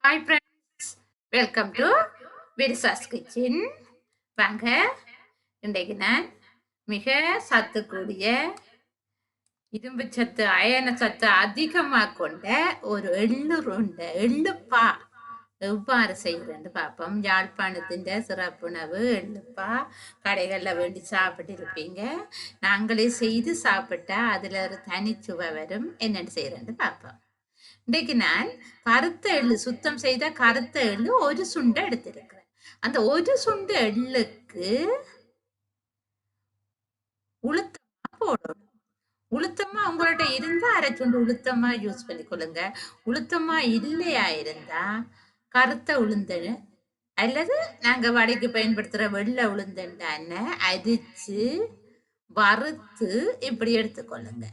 Hi friends, welcome to Virisha's kitchen. வாங்க, இன்றைக்கு நான் மிக சத்துக்கூடிய இரும்பு சத்து அயன சத்து அதிகமாக கொண்ட ஒரு எள்ளுப்பா எவ்வாறு செய்கிறேன்னு பார்ப்போம். யாழ்ப்பாணத்தின் சிறப்புணவு எள்ளுப்பா. கடைகளில் வேண்டி சாப்பிட்டு இருப்பீங்க. நாங்களே செய்து சாப்பிட்டா அதில் ஒரு தனிச்சுவை வரும். என்னென்னு செய்கிறேன்னு பார்ப்போம். இன்றைக்கு நான் கருத்த எள்ளு, சுத்தம் செய்த கருத்த எள்ளு ஒரு சுண்டை எடுத்திருக்கிறேன். அந்த ஒரு சுண்டு எள்ளுக்கு உளுத்தமா போடணும். உளுத்தமா உங்கள்ட்ட இருந்தா அரை சுண்டு உளுத்தமா யூஸ் பண்ணிக்கொள்ளுங்க. உளுத்தமா இல்லையா இருந்தா கருத்த உளுந்து அல்லது நாங்க வடைக்கு பயன்படுத்துற வெள்ளை உளுந்தண்டான அரிச்சு வறுத்து இப்படி எடுத்துக்கொள்ளுங்க.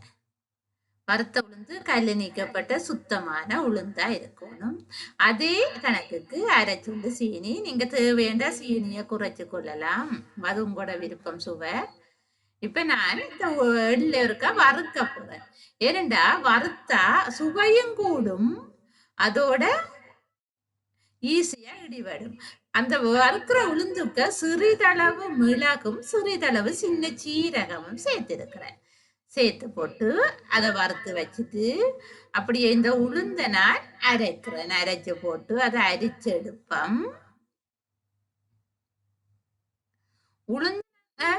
வறுத்த உளுந்து கல் நீக்கப்பட்ட சுத்தமான உளுந்தா இருக்கணும். அதே கணக்குக்கு அரை சுண்டு சீனி. நீங்க தேவையான சீனியை குறைச்சு கொள்ளலாம், அது உங்களோட விருப்பம், சுவை. இப்ப நான் இந்த எள்ள இருக்கா வறுக்க போறேன். ஏனெண்டா வறுத்தா சுவையும் கூடும், அதோட ஈஸியா இடிவடும். அந்த வறுக்கிற உளுந்துக்க சிறிதளவு மிளகும் சிறிதளவு சின்ன சீரகமும் சேர்த்திருக்கிறேன். சேர்த்து போட்டு அதை வறுத்து வச்சுட்டு அப்படியே இந்த உளுந்த நான் அரைக்கிறேன். அரைச்சு போட்டு அதை அரிச்சு எடுப்போம். உளுந்த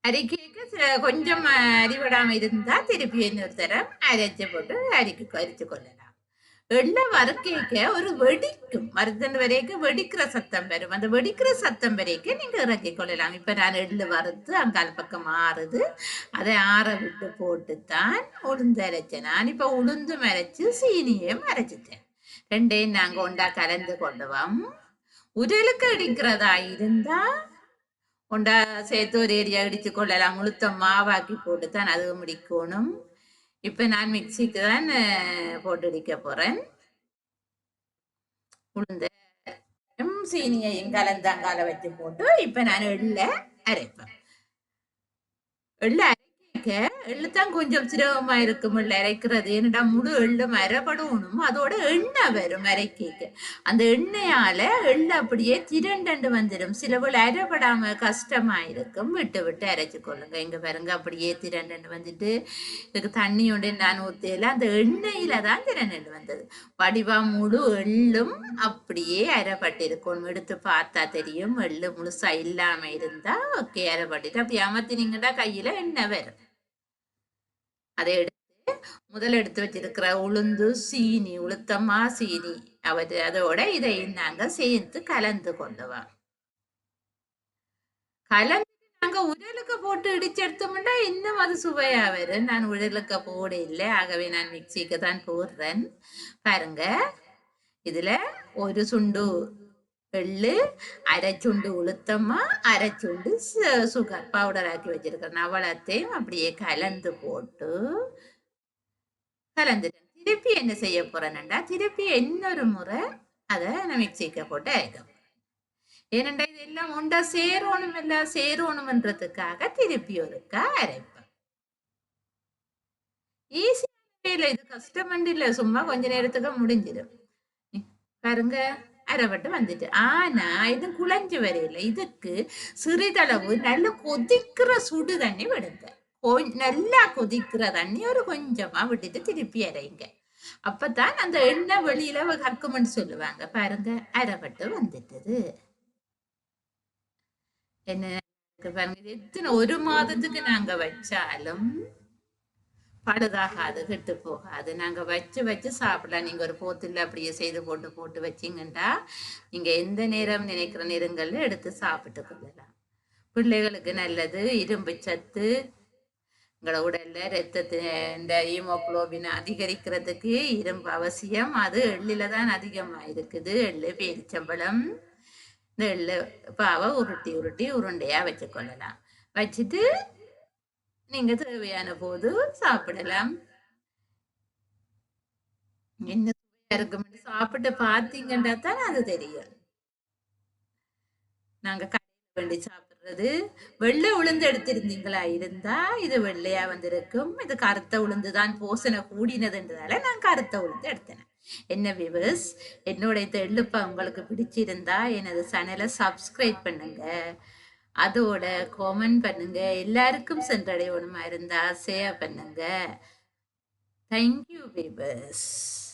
அரிக்க கொஞ்சம் அரிவிடாம இருந்தா திருப்பி இன்னொரு தரம் அரைச்சு போட்டு அரிச்சு கொள்ளலாம். எள்ள வறுக்க ஒரு வெடிக்கும், மருந்தன் வரைக்கும் வெடிக்கிற சத்தம் வரும். அந்த வெடிக்கிற சத்தம் வரைக்கும் நீங்க இறக்கி கொள்ளலாம். இப்ப நான் எள்ளு வறுத்து அங்கால் பக்கம் ஆறுது, அதை ஆற விட்டு போட்டுத்தான் உளுந்து அரைச்சேன். நான் இப்ப உளுந்தும் அரைச்சு சீனியும் அரைச்சிட்டேன். ரெண்டையும் நாங்க ஒண்டா கலந்து கொள்ளுவோம். உரலுக்கு அடிக்கிறதா இருந்தா ஒண்டா சேர்த்து ஒரு ஏரியா இடிச்சு கொள்ளலாம். உளுத்த மாவாக்கி போட்டுத்தான் அது முடிக்கணும். இப்ப நான் மிக்சிக்கு தான் போட்டு அடிக்க போறேன். உளுந்த சீனியையும் கலந்தாங்கால வச்சு போட்டு இப்ப நான் எள்ள அரைப்பேன். எள்ள எள்ளுதான் கொஞ்சம் சிரமமா இருக்கும் எள்ள அரைக்கிறது. என்னடா முழு எள்ளும் அரைப்படணும், அதோட எண்ணெய் வரும் அரைக்க. அந்த எண்ணெயால எள்ளு அப்படியே திரண்டு வந்துடும். சில பேர் அரைப்படாம கஷ்டமா இருக்கும், விட்டு விட்டு அரைச்சு கொள்ளுங்க. இங்க பாருங்க, அப்படியே திரண்டு வந்துட்டு இதுக்கு தண்ணி உண்டு நான் ஊத்தையில அந்த எண்ணெயில தான் திரண்டு வந்தது. வடிவா முழு எள்ளும் அப்படியே அரைப்பட்டிருக்கும். எடுத்து பார்த்தா தெரியும். எள்ளு முழுசா இல்லாம இருந்தா ஓகே, அரைப்பட்டுட்டு அப்படி அமர்த்தினீங்கன்னா கையில எண்ணெய் வரும். அதை எடுத்து முதல்ல எடுத்து வச்சிருக்கிற உளுந்து சீனி, உளுத்தமா சீனி அதோட இதை நாங்க சேர்த்து கலந்து கொள்ளுவோம். கலந்து நாங்க உரலுக்கு போட்டு இடிச்செடுத்தோம்னா இன்னும் அது சுவையா வரும். நான் உரலுக்கு போட இல்லை, ஆகவே நான் மிக்சிக்கு தான் போடுறேன். பாருங்க, இதுல ஒரு சுண்டு எள்ளு, அரை சுண்டு உளுத்தமா, அரை சுண்டு சுகர் பவுடர் ஆக்கி வச்சிருக்கிறேன். அவ்வளத்தையும் அப்படியே கலந்து போட்டு கலந்துட்டேன். திருப்பி என்ன செய்ய போறேன்டா, திருப்பி இன்னொரு முறை அதை நான் மிக்சிக்க போட்டு அரைக்க. ஏனண்டா இது எல்லாம் ஒண்டா சேரணும்ன்றதுக்காக திருப்பி ஒருக்கா அரைப்பேன். ஈஸியான வேலை இது, கஷ்டமண்டு இல்ல, சும்மா கொஞ்ச நேரத்துக்கு முடிஞ்சிடும். பாருங்க, அரைப்பட்டு வந்துட்டு. ஆனா இது குழஞ்சு வரையில இதுக்கு சிறிதளவு நல்ல கொதிக்கிற சுடு தண்ணி விடுங்க. நல்லா கொதிக்கிற தண்ணி ஒரு கொஞ்சமா விட்டுட்டு திருப்பி அரைங்க. அப்பதான் அந்த எண்ணெய் வெளியில கக்கும்னு சொல்லுவாங்க. பாருங்க, அரைப்பட்டு வந்துட்டது. என்ன பாருங்க, இது எத்தனை ஒரு மாதத்துக்கு நாங்க வச்சாலும் பழுதாகாது, கெட்டு போகாது. நாங்க வச்சு வச்சு சாப்பிடலாம். நீங்க ஒரு போத்துல அப்படியே செய்து போட்டு போட்டு வச்சிங்கன்னா நீங்க எந்த நேரம் நினைக்கிற நேரங்கள்ல எடுத்து சாப்பிட்டு கொள்ளலாம். பிள்ளைகளுக்கு நல்லது. இரும்பு சத்து எங்களோட உடல்ல இந்த ஹீமோகுளோபின் அதிகரிக்கிறதுக்கு இரும்பு அவசியம். அது எள்ளில தான் அதிகமா இருக்குது. எள்ளு, பேரிச்சம்பழம், இந்த எள்ளு பாவை உருட்டி உருட்டி உருண்டையா வச்சு கொள்ளலாம். வச்சுட்டு நீங்க தேவையான போது சாப்பிடலாம். என்ன சுவையா இருக்கும் சாப்பிட்டு பாத்தீங்கன்னா தான் அது தெரியும். நாங்க கடையில வேண்டி சாப்பிடுறது வெள்ளை உளுந்து எடுத்திருந்தீங்களா இருந்தா இது வெள்ளையா வந்திருக்கும். இது கருத்த உளுந்து தான் போசனை கூடினதுன்றதால நான் கருத்த உளுந்து எடுத்தேன். என்ன விவர்ஸ், என்னோட இந்த எள்ளுப்பா உங்களுக்கு பிடிச்சிருந்தா எனது சேனலை சப்ஸ்கிரைப் பண்ணுங்க, அதோட காமெண்ட் பண்ணுங்க, எல்லாருக்கும் சென்றடையணுமா இருந்தா ஷேர் பண்ணுங்க. Thank you viewers.